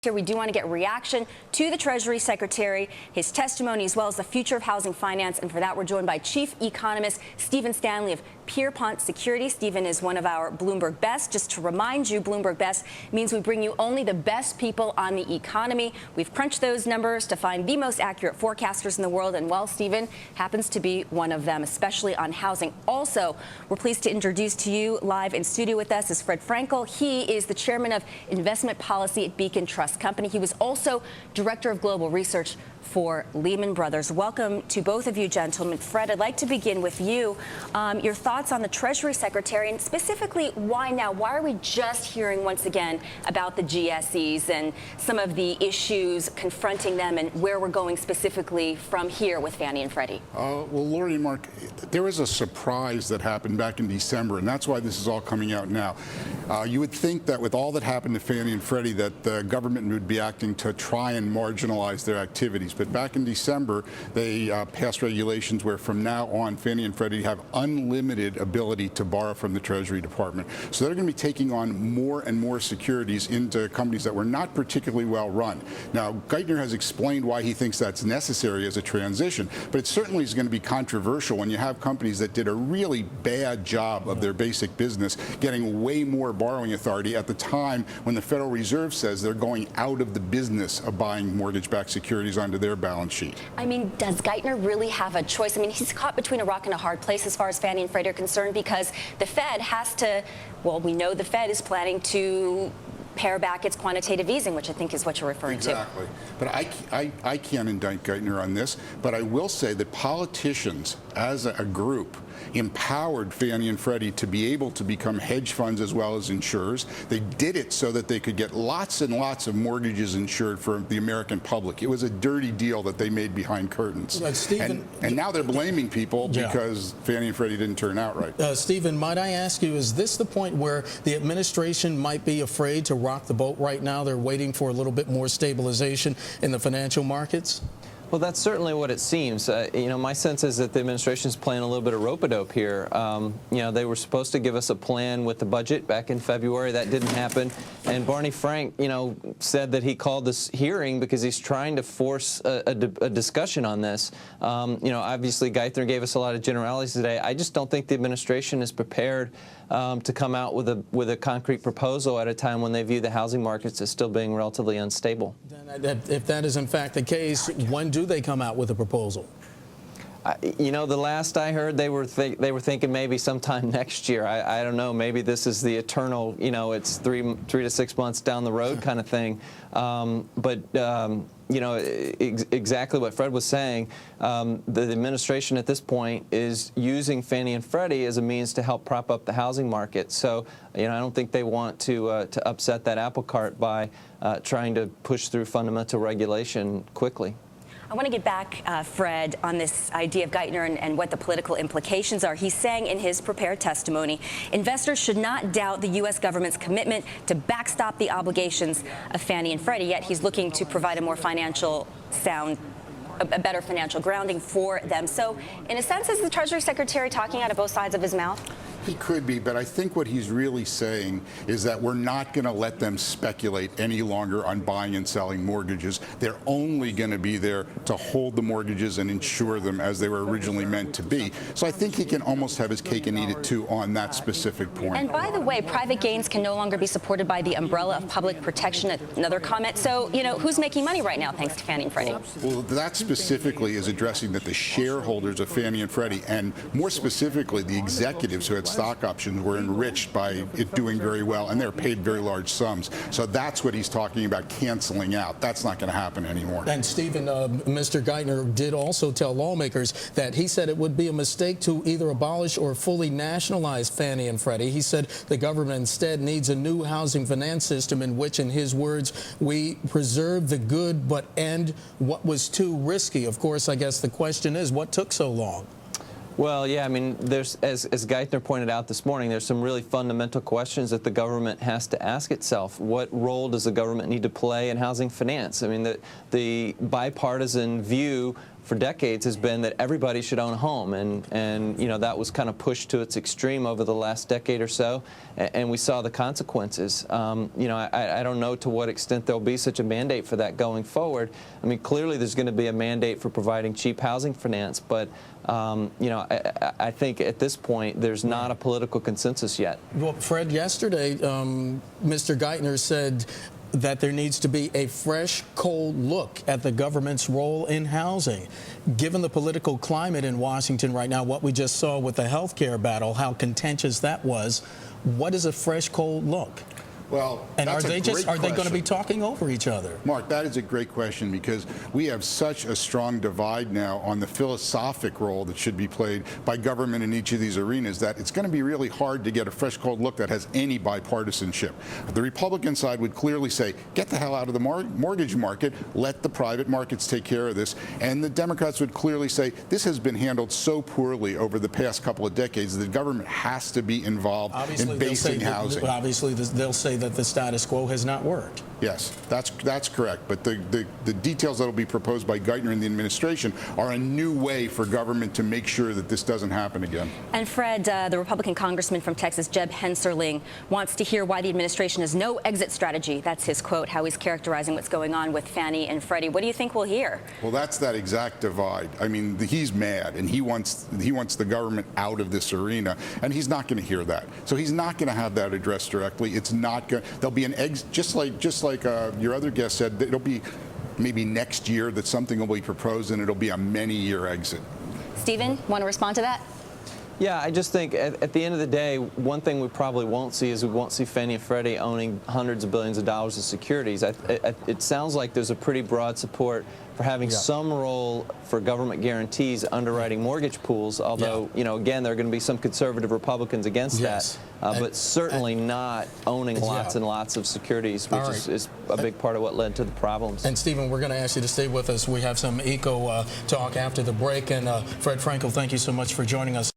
Here we do want to get reaction to the Treasury Secretary, his testimony, as well as the future of housing finance. And for that, we're joined by Chief Economist Stephen Stanley of Pierpont Securities. Stephen is one of our Bloomberg Best. Just to remind you, Bloomberg Best means we bring you only the best people on the economy. We've crunched those numbers to find the most accurate forecasters in the world. And well, Stephen happens to be one of them, especially on housing. Also, we're pleased to introduce to you live in studio with us is Fraenkel. He is the chairman of investment policy at Beacon Trust Company. He was also director of global research for Lehman Brothers. Welcome to both of you, gentlemen. Fred, I'd like to begin with you. Your thoughts on the Treasury Secretary, and specifically, why now? Why are we just hearing once again about the GSEs and some of the issues confronting them and where we're going specifically from here with Fannie and Freddie? Well, Lori and Mark, there was a surprise that happened back in December, and that's why this is all coming out now. You would think that with all that happened to Fannie and Freddie, that the government would be acting to try and marginalize their activities. But back in December, they passed regulations where from now on, Fannie and Freddie have unlimited ability to borrow from the Treasury Department. So they're going to be taking on more and more securities into companies that were not particularly well run. Now, Geithner has explained why he thinks that's necessary as a transition, but it certainly is going to be controversial when you have companies that did a really bad job of their basic business getting way more borrowing authority at the time when the Federal Reserve says they're going out of the business of buying mortgage-backed securities onto their balance sheet. I mean, does Geithner really have a choice? I mean, he's caught between a rock and a hard place as far as Fannie and Freddie are concerned, because the Fed has to, well, we know the Fed is planning to pare back its quantitative easing, which I think is what you're referring to. Exactly. But I can't indict Geithner on this, but I will say that politicians as a group empowered Fannie and Freddie to be able to become hedge funds as well as insurers. They did it so that they could get lots and lots of mortgages insured for the American public. It was a dirty deal that they made behind curtains. Stephen, and now they're blaming people because Fannie and Freddie didn't turn out right. Stephen, might I ask you, is this the point where the administration might be afraid to rock the boat right now? They're waiting for a little bit more stabilization in the financial markets? Well, that's certainly what it seems. My sense is that the administration is playing a little bit of rope-a-dope here. They wwere supposed to give us a plan with the budget back in February. That didn't happen. And Barney Frank, said that he called this hearing because he's trying to force a discussion on this. Obviously, Geithner gave us a lot of generalities today. I just don't think the administration is prepared to come out with a concrete proposal at a time when they view the housing markets as still being relatively unstable. Then, if that is in fact the case, when do they come out with a proposal? The last I heard, they were thinking maybe sometime next year. I don't know. Maybe this is the eternal, it's three to 6 months down the road kind of thing. Exactly what Fred was saying. The administration at this point is using Fannie and Freddie as a means to help prop up the housing market. So, I don't think they want to upset that apple cart by trying to push through fundamental regulation quickly. I want to get back, Fred, on this idea of Geithner and what the political implications are. He's saying in his prepared testimony, investors should not doubt the U.S. government's commitment to backstop the obligations of Fannie and Freddie, yet he's looking to provide a more financial sound, a better financial grounding for them. So, in a sense, is the Treasury Secretary talking out of both sides of his mouth? He could be, but I think what he's really saying is that we're not going to let them speculate any longer on buying and selling mortgages. They're only going to be there to hold the mortgages and insure them as they were originally meant to be. So I think he can almost have his cake and eat it too on that specific point. And by the way, private gains can no longer be supported by the umbrella of public protection. Another comment. So, who's making money right now thanks to Fannie and Freddie? Well, that specifically is addressing that the shareholders of Fannie and Freddie, and more specifically the executives who had stock options, were enriched by it doing very well, and they're paid very large sums. So that's what he's talking about canceling out. That's not going to happen anymore. And Stephen, Mr. Geithner did also tell lawmakers that he said it would be a mistake to either abolish or fully nationalize Fannie and Freddie. He said the government instead needs a new housing finance system in which, in his words, we preserve the good but end what was too risky. Of course, I guess the question is, what took so long? Well, yeah, I mean, there's, as Geithner pointed out this morning, there's some really fundamental questions that the government has to ask itself. What role does the government need to play in housing finance? I mean, the bipartisan view for decades has been that everybody should own a home, and you know, that was kind of pushed to its extreme over the last decade or so, and we saw the consequences. You know, I don't know to what extent there'll be such a mandate for that going forward. I mean, clearly there's going to be a mandate for providing cheap housing finance, but you know, I think at this point there's not a political consensus yet. Well, Fred, yesterday, Mr. Geithner said that there needs to be a fresh, cold look at the government's role in housing. Given the political climate in Washington right now, what we just saw with the health care battle, how contentious that was, what is a fresh, cold look? Well, and that's are they going to be talking over each other? Mark, that is a great question, because we have such a strong divide now on the philosophic role that should be played by government in each of these arenas that it's going to be really hard to get a fresh, cold look that has any bipartisanship. The Republican side would clearly say, get the hell out of the mortgage market, let the private markets take care of this. And the Democrats would clearly say, this has been handled so poorly over the past couple of decades that the government has to be involved in basing housing. Obviously, they'll say that the status quo has not worked. Yes, that's correct. But the details that will be proposed by Geithner and the administration are a new way for government to make sure that this doesn't happen again. And Fred, the Republican congressman from Texas, Jeb Henserling, wants to hear why the administration has no exit strategy. That's his quote, how he's characterizing what's going on with Fannie and Freddie. What do you think we'll hear? Well, that's that exact divide. I mean, he's mad, and he wants the government out of this arena, and he's not going to hear that. So he's not going to have that addressed directly. It's not going. There'll be an exit, just like your other guest said. It'll be maybe next year that something will be proposed, and it'll be a many-year exit. Stephen, want to respond to that? Yeah, I just think at the end of the day, one thing we probably won't see is we won't see Fannie and Freddie owning hundreds of billions of dollars of securities. It sounds like there's a pretty broad support for having some role for government guarantees underwriting mortgage pools, although, you know, again, there are going to be some conservative Republicans against that, but certainly not owning lots and lots of securities, which is a big part of what led to the problems. And Stephen, we're going to ask you to stay with us. We have some eco talk after the break, and Fred Fraenkel, thank you so much for joining us.